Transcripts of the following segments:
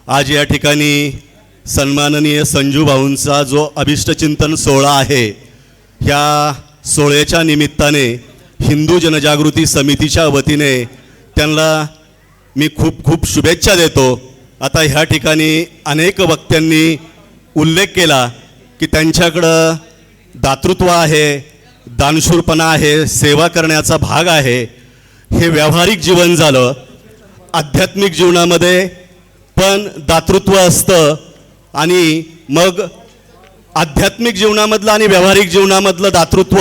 आज या ठिकाणी सन्माननीय संजू भाऊंचा जो अभिष्टचिंतन सोहळा आहे, ह्या सोहळ्याच्या निमित्ताने हिंदू जनजागृती समितीच्या वतीने त्यांना मी खूप खूप शुभेच्छा देतो। आता ह्या ठिकाणी अनेक वक्त्यांनी उल्लेख केला की त्यांच्याकडं दातृत्व आहे, दानशूरपणा आहे, सेवा करण्याचा भाग आहे। हे व्यावहारिक जीवन झालं, आध्यात्मिक जीवनामध्ये पण दातृत्व असतं आणि मग आध्यात्मिक जीवनामधलं आणि व्यावहारिक जीवनामधलं दातृत्व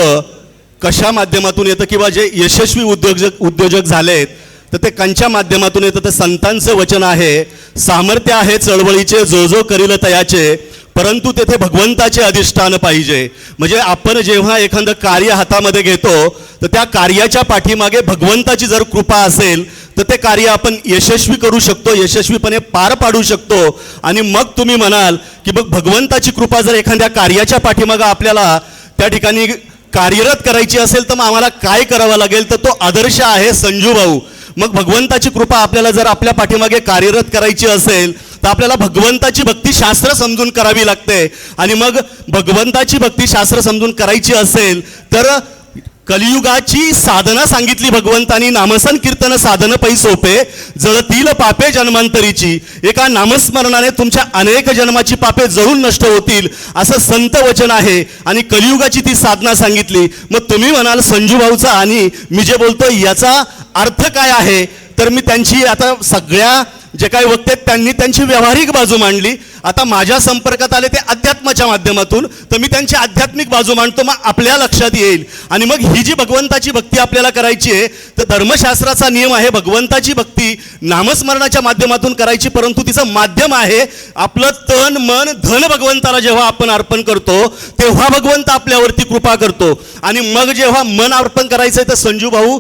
कशा माध्यमातून येतं किंवा जे यशस्वी उद्योजक झालेत तर ते कंच्या माध्यमातून येतं। तर संतांचं वचन आहे, सामर्थ्य आहे चळवळीचे जो जो करील तयाचे, परंतु तेथे भगवंताचे अधिष्ठान पाहिजे। म्हणजे आपण जेव्हा एखादं कार्य हातामध्ये घेतो तर त्या कार्याच्या पाठीमागे भगवंताची जर कृपा असेल तर ते कार्य आपण यशस्वी करू शकतो, यशस्वीपणे पार पाडू शकतो। आणि मग तुम्ही म्हणाल की मग भगवंताची कृपा जर एखाद्या कार्याच्या पाठीमागे आपल्याला त्या ठिकाणी कार्यरत करायची असेल तर मग आम्हाला काय करावं लागेल? तर तो आदर्श आहे संजू भाऊ। मग भगवंताची कृपा आपल्याला जर आपल्या पाठीमागे कार्यरत करायची असेल तर आपल्याला भगवंताची भक्तिशास्त्र समजून करावी लागते। आणि मग भगवंताची भक्तिशास्त्र समजून करायची असेल तर कलियुगाची साधना सांगितली भगवंतानी, नामसन कीर्तन साधन पै सोपे, जळतील पापे जन्मांतरीची। एका नामस्मरणाने तुमच्या अनेक जन्माची पापे जळून नष्ट होतील असं संत वचन आहे आणि कलियुगाची ती साधना सांगितली। मग तुम्ही म्हणाल संजू भाऊचा आणि मी जे बोलतो याचा अर्थ काय आहे? तर मी त्यांची आता सगळ्या जे काही वक्ते त्यांनी त्यांची व्यावहारिक बाजू मांडली। आता माझ्या संपर्कात आले ते अध्यात्माच्या माध्यमातून, तर मी त्यांची आध्यात्मिक बाजू मांडतो, मग आपल्या लक्षात येईल। आणि मग ही जी भगवंताची भक्ती आपल्याला करायची आहे तर धर्मशास्त्राचा नियम आहे भगवंताची भक्ती नामस्मरणाच्या माध्यमातून करायची, परंतु तिचं माध्यम आहे आपलं तन मन धन भगवंताला जेव्हा आपण अर्पण करतो तेव्हा भगवंत आपल्यावरती कृपा करतो। आणि मग जेव्हा मन अर्पण करायचं आहे तर संजू भाऊ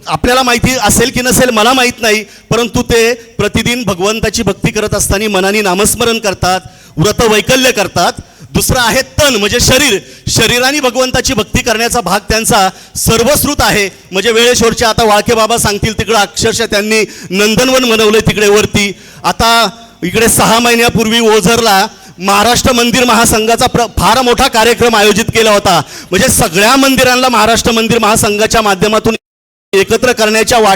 आपल्याला माहिती असेल की नसेल मला माहीत नाही, परंतु ते प्रतिदिन भगवंताची भक्ती करत असताना मनाने नामस्मरण करतात, व्रत वैकल्य करतात। दुसरं आहे तन म्हणजे शरीर, शरीराने भगवंताची भक्ती करण्याचा भाग त्यांचा सर्वश्रुत आहे। म्हणजे वेळेश्वरच्या आता वाळके बाबा सांगतील तिकडे अक्षरशः त्यांनी नंदनवन मनवले तिकडे वरती। आता इकडे 6 महिन्यापूर्वी ओझरला महाराष्ट्र मंदिर महासंघाचा फार मोठा कार्यक्रम आयोजित केला होता। म्हणजे सगळ्या मंदिरांना महाराष्ट्र मंदिर महासंघाच्या माध्यमातून एकत्र करण्याच्या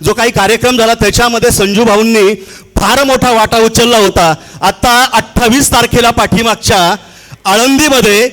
जो काही कार्यक्रम झाला त्याच्यामध्ये संजू भाऊंनी फार मोठा वाटा उचलला होता। आता 28 तारखेला पाठीमागच्या आळंदीमध्ये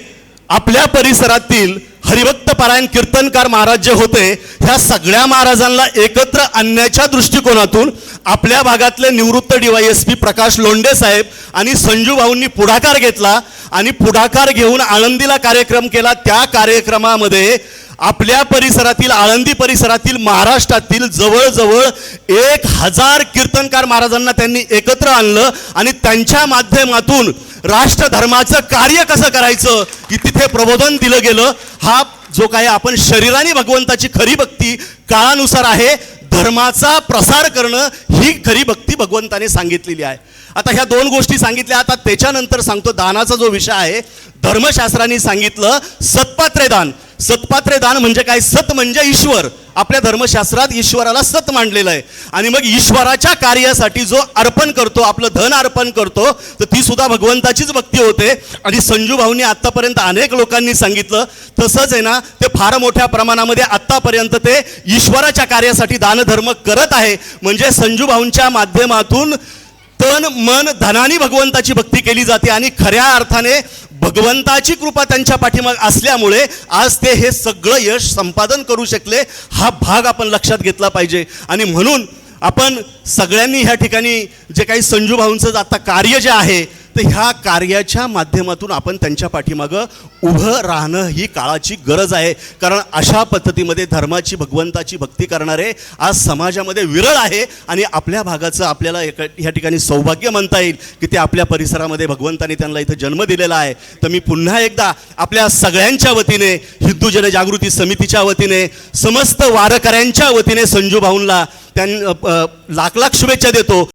आपल्या परिसरातील हरिभक्त पारायण कीर्तनकार महाराज जे होते ह्या सगळ्या महाराजांना एकत्र आणण्याच्या दृष्टिकोनातून आपल्या भागातले निवृत्त DYSP प्रकाश लोंढे साहेब आणि संजू भाऊंनी पुढाकार घेतला आणि पुढाकार घेऊन आळंदीला कार्यक्रम केला। त्या कार्यक्रमामध्ये आपल्या परिसरातील आळंदी परिसरातील महाराष्ट्रातील जवळजवळ 1000 कीर्तनकार महाराजांना त्यांनी एकत्र आणलं आणि त्यांच्या माध्यमातून राष्ट्रधर्माचं कार्य कसं करायचं की तिथे प्रबोधन दिलं गेलं। हा जो काही आपण शरीराने भगवंताची खरी भक्ती काळानुसार आहे, धर्माचा प्रसार करणं ही खरी भक्ती भगवंताने सांगितलेली आहे। आता ह्या 2 गोष्टी सांगितल्या। आता त्याच्यानंतर सांगतो दानाचा जो विषय आहे, धर्मशास्त्राने सांगितलं सत्पात्रे दान। सत्पात्रे दान म्हणजे काय? सत म्हणजे ईश्वर, आपल्या धर्मशास्त्रात ईश्वराला सत मांडलेलं आहे। आणि मग ईश्वराच्या कार्यासाठी जो अर्पण करतो, आपलं धन अर्पण करतो, तर ती सुद्धा भगवंताचीच भक्ती होते। आणि संजू भाऊंनी आत्तापर्यंत अनेक लोकांनी सांगितलं तसंच आहे ना, ते फार मोठ्या प्रमाणामध्ये आत्तापर्यंत ते ईश्वराच्या कार्यासाठी दानधर्म करत आहे। म्हणजे संजू भाऊंच्या माध्यमातून तन मन धनाने भगवंताची भक्ती केली जाते आणि खऱ्या अर्थाने भगवंताची कृपा त्यांच्या पाठीमाग असल्यामुळे आज ते हे सगळं यश संपादन करू शकले। हा भाग आपण लक्षात घेतला पाहिजे। आणि म्हणून आपण सगळ्यांनी ह्या ठिकाणी जे काही संजू भाऊंचं आता कार्य जे आहे तर ह्या कार्याच्या माध्यमातून आपण त्यांच्या पाठीमागं उभं राहणं ही काळाची गरज आहे। कारण अशा पद्धतीमध्ये धर्माची भगवंताची भक्ती करणारे आज समाजामध्ये विरळ आहे आणि आपल्या भागाचं आपल्याला ह्या ठिकाणी सौभाग्य म्हणता येईल की ते आपल्या परिसरामध्ये भगवंताने त्यांना इथं जन्म दिलेला आहे। तर मी पुन्हा एकदा आपल्या सगळ्यांच्या वतीने, हिंदू जनजागृती समितीच्या वतीने, समस्त वारकऱ्यांच्या वतीने संजू भाऊंना लाख लाख शुभेच्छा देतो।